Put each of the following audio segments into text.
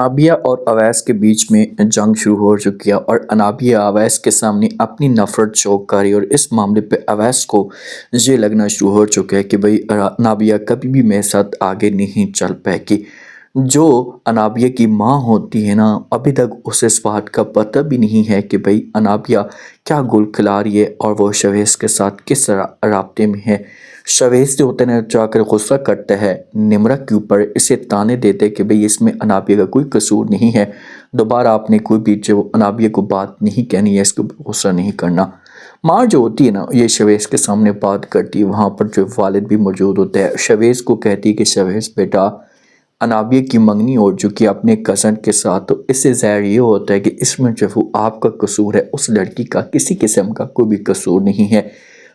अनाबिया और अवैस के बीच में जंग शुरू हो चुकी है और अनाबिया अवैस के सामने अपनी नफरत शो कर रही है और इस मामले पे अवैस को ये लगना शुरू हो चुका है कि भाई अनाबिया कभी भी मेरे साथ आगे नहीं चल पाएगी। जो अनाबिया की माँ होती है ना, अभी तक उसे इस बात का पता भी नहीं है कि भाई अनाबिया क्या गुल खिला रही है और वो शवेस के साथ किस राब्ते में है। शवेस जो होता है ना, जाकर गुस्सा करता है निम्रा के ऊपर, इसे ताने देते कि भाई इसमें अनाबिया का कोई कसूर नहीं है, दोबारा आपने कोई भी जो अनाबिया को बात नहीं कहनी है, इसको गुस्सा नहीं करना। माँ जो होती है ना, ये शवेस के सामने बात करती है, वहाँ पर जो वालिद भी मौजूद होता है, शवेस को कहती है कि शवेस बेटा, अनाबिया की मंगनी हो चुकी है अपने कज़न के साथ, तो इससे ज़ाहिर ये होता है कि इसमें जो वो आपका कसूर है, उस लड़की का किसी किस्म का कोई भी कसूर नहीं है।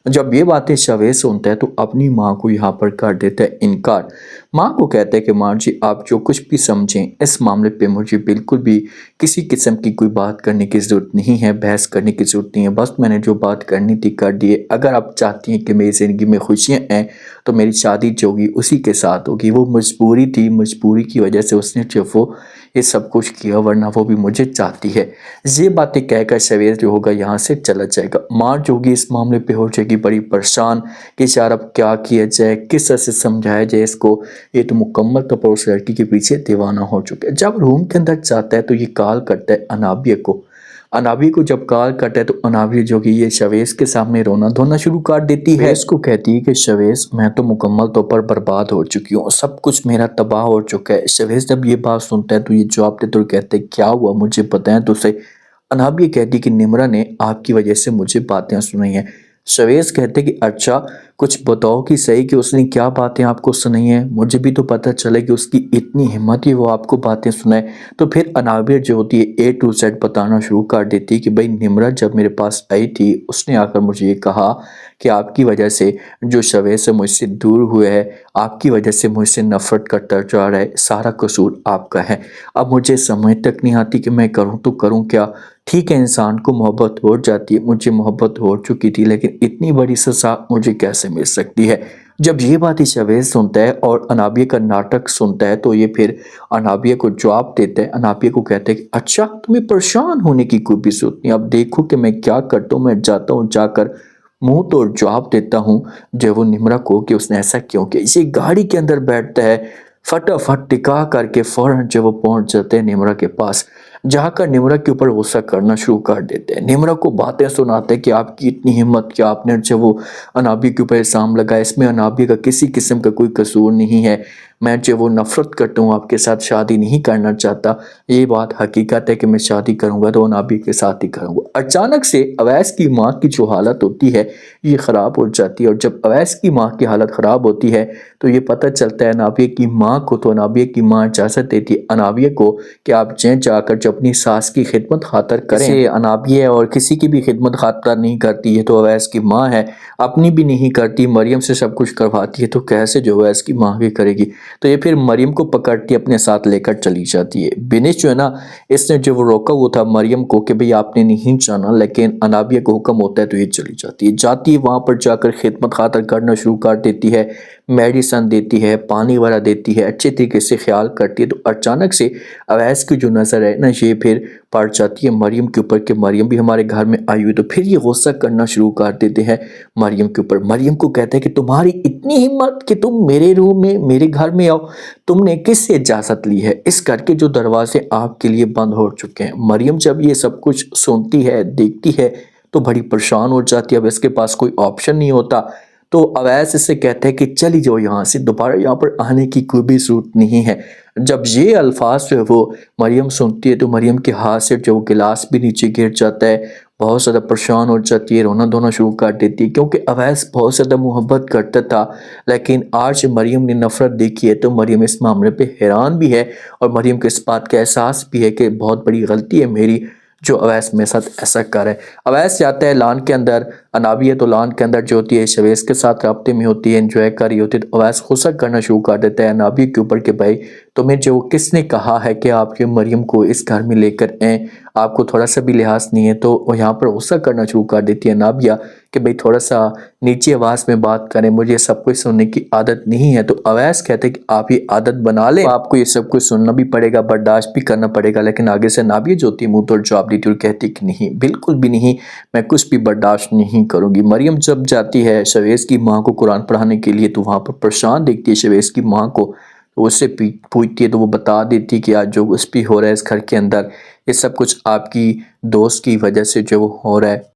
जब ये बातें शवेस सुनता है तो अपनी माँ को यहाँ पर कर देता है इनकार। माँ को कहता है कि माँ जी, आप जो कुछ भी समझें इस मामले पे मुझे बिल्कुल भी किसी किस्म की कोई बात करने की ज़रूरत नहीं है, बहस करने की ज़रूरत नहीं है, बस मैंने जो बात करनी थी कर दी है। अगर आप चाहती हैं कि मेरी ज़िंदगी में खुशियाँ आएँ तो मेरी शादी जो होगी उसी के साथ होगी। वो मजबूरी थी, मजबूरी की वजह से उसने जो वो ये सब कुछ किया, वरना वो भी मुझे चाहती है। ये बातें कहकर शवेस जो होगा यहाँ से चला जाएगा। माँ जो होगी इस मामले पे हो जाएगी बड़ी परेशान कि यार अब क्या किया जाए, किस तरह से समझाया जाए इसको। ये तो मुकम्मल तौर पर उस लड़की के पीछे दीवाना हो चुका है। जब रूम के अंदर जाता है तो ये कॉल करता है अनाबिया को। अनाबिया को जब कॉल करता है तो अनाबिया जो कि ये शवेस के सामने रोना धोना शुरू कर देती है। इसको कहती है कि शवेस, मैं तो मुकम्मल तौर पर बर्बाद हो चुकी हूँ, सब कुछ मेरा तबाह हो चुका है। शवेस जब ये बात सुनता है तो ये जवाब देते और कहते हैं क्या हुआ मुझे बताएं तो सही। अनाबिया कहती कि निम्रा ने आपकी वजह से मुझे बातें सुनाई हैं। शवेस कहते कि अच्छा, कुछ बताओ कि सही कि उसने क्या बातें आपको सुनाई हैं, मुझे भी तो पता चले कि उसकी इतनी हिम्मत है वो आपको बातें सुनाए। तो फिर अनाबिया जो होती है A to Z बताना शुरू कर देती है कि भाई निम्रा जब मेरे पास आई थी उसने आकर मुझे ये कहा कि आपकी वजह से जो शवेस से मुझसे दूर हुए है, आपकी वजह से मुझसे नफरत करता जा रहा है, सारा कसूर आपका है। अब मुझे समझ तक नहीं आती कि मैं करूँ तो करूँ क्या। ठीक है, इंसान को मोहब्बत हो जाती है, मुझे मोहब्बत हो चुकी थी, लेकिन इतनी बड़ी सज़ा मुझे कैसे मिल सकती है। जब ये बात शवेस सुनता है और अनाबिया का नाटक सुनता है तो ये फिर अनाबिया को जवाब देता है। अनाबिया को कहते हैं कि अच्छा, तुम्हें परेशान होने की कोई भी जरूरत नहीं, अब देखो कि मैं क्या करता हूँ। मैं जाता हूँ, जाकर मुंह तोड़ जवाब देता हूँ जो वो निम्रा को कि उसने ऐसा क्यों किया। इसे गाड़ी के अंदर बैठता है, फटाफट टिका करके फौरन जब वो पहुंच जाते हैं निम्रा के पास, जाकर निम्रा के ऊपर गुस्सा करना शुरू कर देते हैं। निम्रा को बातें सुनाते हैं कि आपकी इतनी हिम्मत कि आपने जो वो अनाबिया के ऊपर इल्ज़ाम लगाया, इसमें अनाबिया का किसी किस्म का कोई कसूर नहीं है, मैं जो वो नफरत करता हूँ, आपके साथ शादी नहीं करना चाहता, ये बात हकीकत है कि मैं शादी करूँगा तो अनाबिया के साथ ही करूँगा। अचानक से अवैस की माँ की जो हालत होती है ये ख़राब हो जाती है और जब अवैस की माँ की हालत ख़राब होती है तो ये पता चलता है अनाबिया की माँ को। तो अनाबिया की माँ इजाज़त देती है अनाबिया को कि आप जें जाकर जो अपनी सास की खिदमत खातर करें। इसे अनाबिया और किसी की भी खिदमत खातर नहीं करती है, तो अवैस की माँ है, अपनी भी नहीं करती, मरियम से सब कुछ करवाती है, तो कैसे जो अवैस की माँ भी करेगी। तो ये फिर मरियम को पकड़ती अपने साथ लेकर चली जाती है। बिनिश जो है ना, इसने जो वो रोका हुआ था मरियम को कि भाई आपने नहीं जाना, लेकिन अनाबिया को हुक्म होता है तो ये चली जाती है वहाँ पर जाकर खिदमत खातर करना शुरू कर देती है, मेडिसन देती है, पानी वगैरह देती है, अच्छे तरीके से ख्याल करती है। तो अचानक से अवैस की जो नज़र है ना, ये फिर पड़ जाती है मरियम के ऊपर कि मरियम भी हमारे घर में आई हुई। तो फिर ये गुस्सा करना शुरू कर देते हैं मरियम के ऊपर। मरियम को कहते हैं कि तुम्हारी इतनी हिम्मत कि तुम मेरे रूम में, मेरे घर में आओ, तुमने किससे इजाज़त ली है। इस घर के जो दरवाजे आपके लिए बंद हो चुके हैं। मरियम जब ये सब कुछ सुनती है, देखती है, तो बड़ी परेशान हो जाती है। अब इसके पास कोई ऑप्शन नहीं होता, तो अवैस इससे कहते हैं कि चली जाओ यहाँ से, दोबारा यहाँ पर आने की कोई भी जरूरत नहीं है। जब ये अल्फाज जो है वो मरियम सुनती है तो मरियम के हाथ से जो गिलास भी नीचे गिर जाता है, बहुत ज़्यादा परेशान हो जाती है, रोना धोना शुरू कर देती है, क्योंकि अवैस बहुत ज़्यादा मोहब्बत करता था। लेकिन आज मरियम ने नफ़रत देखी है तो मरियम इस मामले पे हैरान भी है और मरियम को इस बात का एहसास भी है कि बहुत बड़ी गलती है मेरी जो अवैस मेरे साथ ऐसा कर है। अवैस जाता है लान के अंदर, अनाबिया तो लॉन के अंदर जो होती है शवेज़ के साथ राब्ते में होती है, एंजॉय कर रही होती है, तो अवैस गुस्सा करना शुरू कर देता है अनाबिया के ऊपर कि भाई तुम्हें जो किसने कहा है कि आप ये मरियम को इस घर में लेकर आएँ, आपको थोड़ा सा भी लिहाज नहीं है। तो यहाँ पर गुस्सा करना शुरू कर देती है अनाबिया कि भाई थोड़ा सा नीची आवाज़ में बात करें, मुझे सब कुछ सुनने की आदत नहीं है। तो अवैस कहते कि आप ये आदत बना लें, आपको ये सब कुछ सुनना भी पड़ेगा, बर्दाश्त भी करना पड़ेगा। लेकिन आगे से अनाबिया जो होती है मुंह तोड़ जवाब देती और कहती कि नहीं, बिल्कुल भी नहीं, मैं कुछ भी बर्दाश्त नहीं करूँगी। मरियम जब जाती है शवेज़ की माँ को कुरान पढ़ाने के लिए, तो वहाँ पर परेशान देखती है शवेज़ की माँ को, तो उससे पूछती है, तो वो बता देती कि आज जो कुछ भी हो रहा है इस घर के अंदर, ये सब कुछ आपकी दोस्त की वजह से जो हो रहा है।